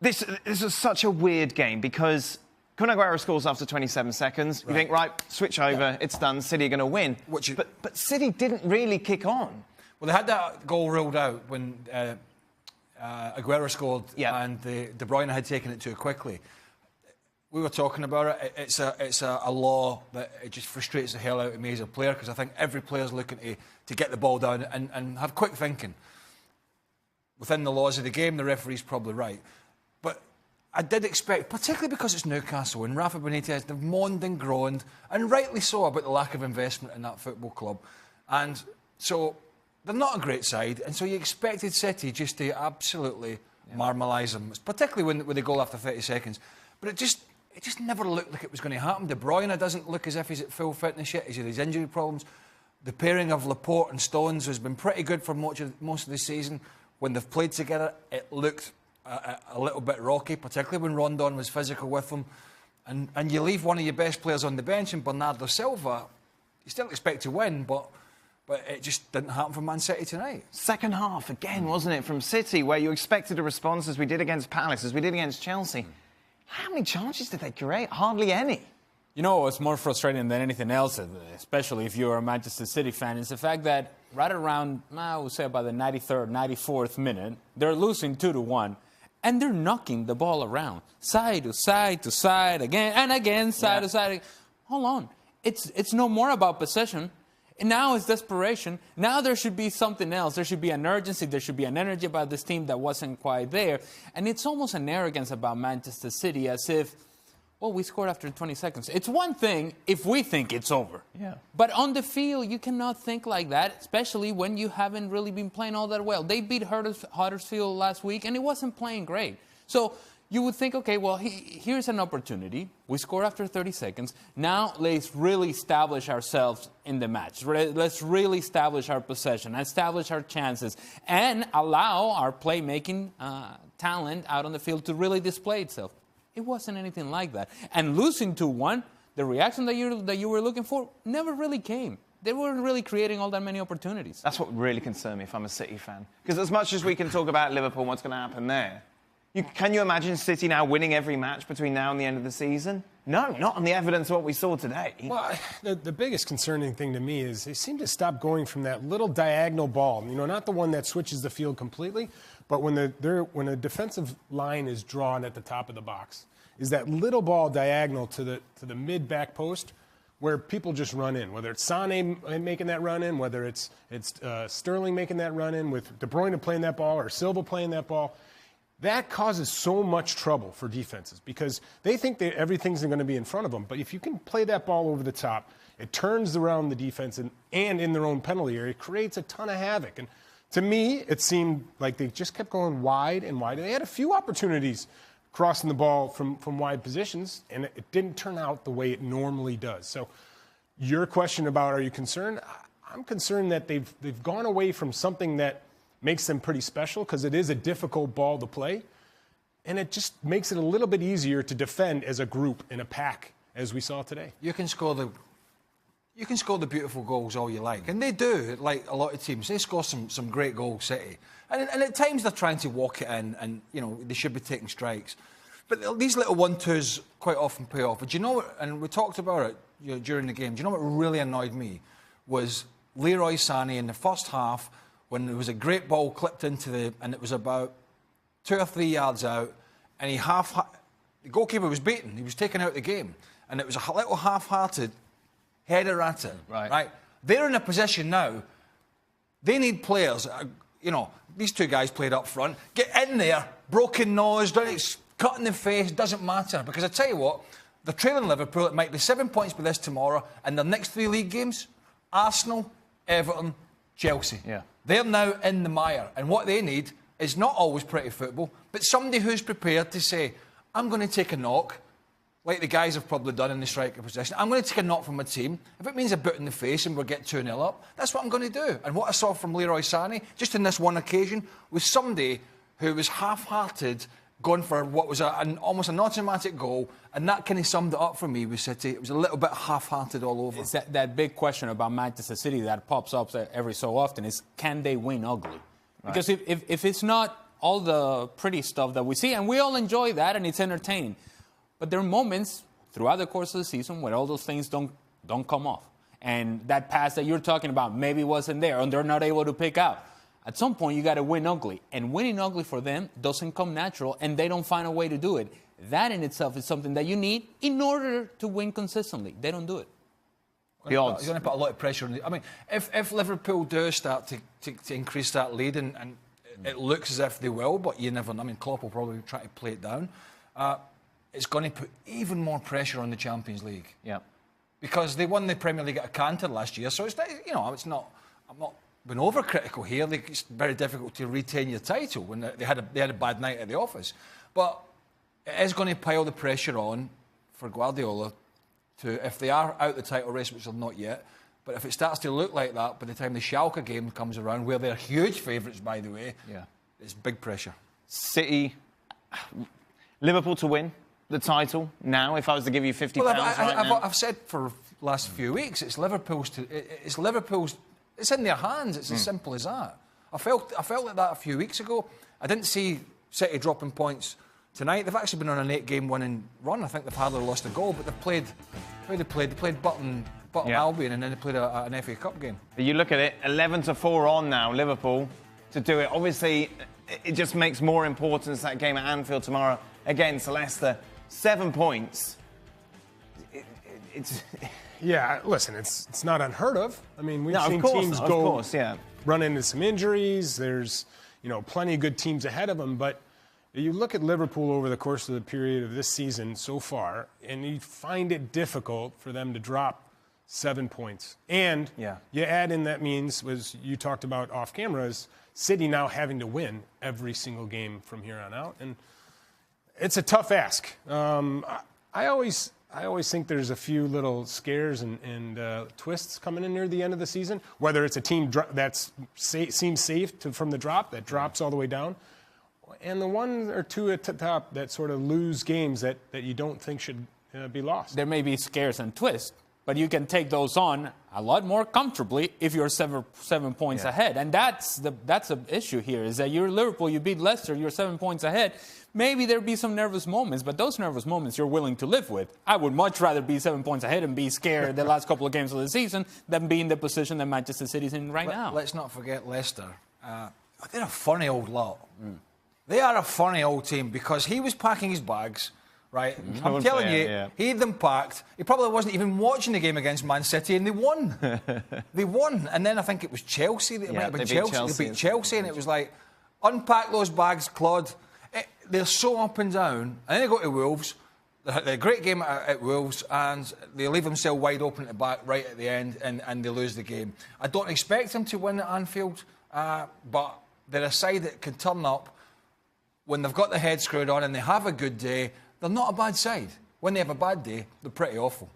This is such a weird game because Kun Aguero scores after 27 seconds. You think, right, switch over, it's done, City are going to win. But City didn't really kick on. Well, they had that goal ruled out when Aguero scored and De Bruyne had taken it too quickly. We were talking about it. It's a law that it just frustrates the hell out of me as a player because I think every player's looking to get the ball down and have quick thinking. Within the laws of the game, the referee's probably right. But I did expect, particularly because it's Newcastle and Rafa Benitez, they've moaned and groaned, and rightly so, about the lack of investment in that football club. And so they're not a great side, and so you expected City just to absolutely marmalise them, particularly with the goal after 30 seconds. But it just never looked like it was going to happen. De Bruyne doesn't look as if he's at full fitness yet. He's had his injury problems. The pairing of Laporte and Stones has been pretty good for most of the season. When they've played together, it looked a little bit rocky, particularly when Rondon was physical with them. And you leave one of your best players on the bench, and Bernardo Silva, you still expect to win, but it just didn't happen for Man City tonight. Second half, again, wasn't it, from City, where you expected a response as we did against Palace, as we did against Chelsea. How many chances did they create? Hardly any. You know what's more frustrating than anything else, especially if you're a Manchester City fan, is the fact that right around, I would say about the 93rd, 94th minute, they're losing 2-1, and they're knocking the ball around, side to side to side, again and again, side to side. Hold on. It's no more about possession. And now it's desperation. Now there should be something else. There should be an urgency. There should be an energy about this team that wasn't quite there. And it's almost an arrogance about Manchester City, as if, well, we scored after 20 seconds. It's one thing if we think it's over. Yeah. But on the field, you cannot think like that, especially when you haven't really been playing all that well. They beat Huddersfield last week, and it wasn't playing great. So you would think, okay, well, here's an opportunity. We score after 30 seconds. Now let's really establish ourselves in the match. Let's really establish our possession, establish our chances, and allow our playmaking talent out on the field to really display itself. It wasn't anything like that. And losing 2-1, the reaction that you were looking for never really came. They weren't really creating all that many opportunities. That's what really concerns me if I'm a City fan. Because as much as we can talk about Liverpool and what's going to happen there, can you imagine City now winning every match between now and the end of the season? No, not on the evidence of what we saw today. Well, the biggest concerning thing to me is they seem to stop going from that little diagonal ball. You know, not the one that switches the field completely, but when a defensive line is drawn at the top of the box, is that little ball diagonal to the mid-back post where people just run in, whether it's Sané making that run in, whether it's Sterling making that run in, with De Bruyne playing that ball or Silva playing that ball. That causes so much trouble for defenses because they think that everything's going to be in front of them. But if you can play that ball over the top, it turns around the defense and in their own penalty area, it creates a ton of havoc. And to me, it seemed like they just kept going wide and wide. And they had a few opportunities crossing the ball from wide positions, and it didn't turn out the way it normally does. So your question about are you concerned? I'm concerned that they've gone away from something that makes them pretty special because it is a difficult ball to play. And it just makes it a little bit easier to defend as a group in a pack, as we saw today. You can score the beautiful goals all you like. And they do, like a lot of teams. They score some great goals, City. And at times they're trying to walk it in and, you know, they should be taking strikes. But these little 1-2s quite often pay off. But you know what, and we talked about it during the game, do you know what really annoyed me was Leroy Sané in the first half when there was a great ball clipped into and it was about 2 or 3 yards out, and the goalkeeper was beaten. He was taken out of the game. And it was a little half-hearted header at it. Right? They're in a position now, they need players, you know, these two guys played up front, get in there, broken nose, cut in the face, doesn't matter. Because I tell you what, they're trailing Liverpool, it might be 7 points by this tomorrow, and their next 3 league games, Arsenal, Everton, Chelsea. Yeah. They're now in the mire, and what they need is not always pretty football, but somebody who's prepared to say, I'm going to take a knock, like the guys have probably done in the striker position. I'm going to take a knock from my team. If it means a boot in the face and we'll get 2-0 up, that's what I'm going to do. And what I saw from Leroy Sané, just in this one occasion, was somebody who was half-hearted, going for what was almost an automatic goal, and that kind of summed it up for me with City. It was a little bit half-hearted all over. It's that big question about Manchester City that pops up every so often is, can they win ugly? Right. Because if it's not all the pretty stuff that we see, and we all enjoy that, and it's entertaining. But there are moments throughout the course of the season where all those things don't come off. And that pass that you're talking about maybe wasn't there, and they're not able to pick out. At some point, you got to win ugly. And winning ugly for them doesn't come natural, and they don't find a way to do it. That in itself is something that you need in order to win consistently. They don't do it. The odds. You're going to put a lot of pressure on it. I mean, if Liverpool do start to increase that lead, and it looks as if they will, but you never know. I mean, Klopp will probably try to play it down. It's going to put even more pressure on the Champions League. Yeah. Because they won the Premier League at a canter last year, so it's not. I'm not being overcritical here. It's very difficult to retain your title when they had a bad night at the office, but it is going to pile the pressure on for Guardiola to, if they are out the title race, which they're not yet. But if it starts to look like that by the time the Schalke game comes around, where they're huge favourites, by the way, it's big pressure. City, Liverpool to win the title now. If I was to give you £50 now, I've said for the last few weeks, it's Liverpool's. It's in their hands. It's as simple as that. I felt like that a few weeks ago. I didn't see City dropping points tonight. They've actually been on an 8-game winning run. I think they've hardly lost a goal, but they've played. They played Button Albion, and then they played an FA Cup game. You look at it, 11-4 on now, Liverpool, to do it. Obviously, it just makes more importance that game at Anfield tomorrow against Leicester. 7 points. Yeah, listen, it's not unheard of. I mean, we've seen teams run into some injuries. There's, plenty of good teams ahead of them. But you look at Liverpool over the course of the period of this season so far, and you find it difficult for them to drop 7 points. And you add in that means, as you talked about off camera, is City now having to win every single game from here on out. And it's a tough ask. I always think there's a few little scares and twists coming in near the end of the season, whether it's a team that seems safe from the drop, that drops all the way down, and the one or two at the top that sort of lose games that you don't think should be lost. There may be scares and twists, but you can take those on a lot more comfortably if you're 7 points ahead. And that's the issue here, is that you're Liverpool, you beat Leicester, you're 7 points ahead. Maybe there'd be some nervous moments, but those nervous moments you're willing to live with. I would much rather be 7 points ahead and be scared the last couple of games of the season than be in the position that Manchester City's in right now. Let's not forget Leicester. They're a funny old lot. They are a funny old team, because he was packing his bags, right? I'm telling you, he had them packed. He probably wasn't even watching the game against Man City, and they won. They won. And then I think it was Chelsea. They beat Chelsea, and it was like, unpack those bags, Claude. They're so up and down. And then they go to Wolves. They had a great game at Wolves, and they leave themselves wide open at the back right at the end, and they lose the game. I don't expect them to win at Anfield, but they're a side that can turn up when they've got the head screwed on and they have a good day. They're not a bad side. When they have a bad day, they're pretty awful.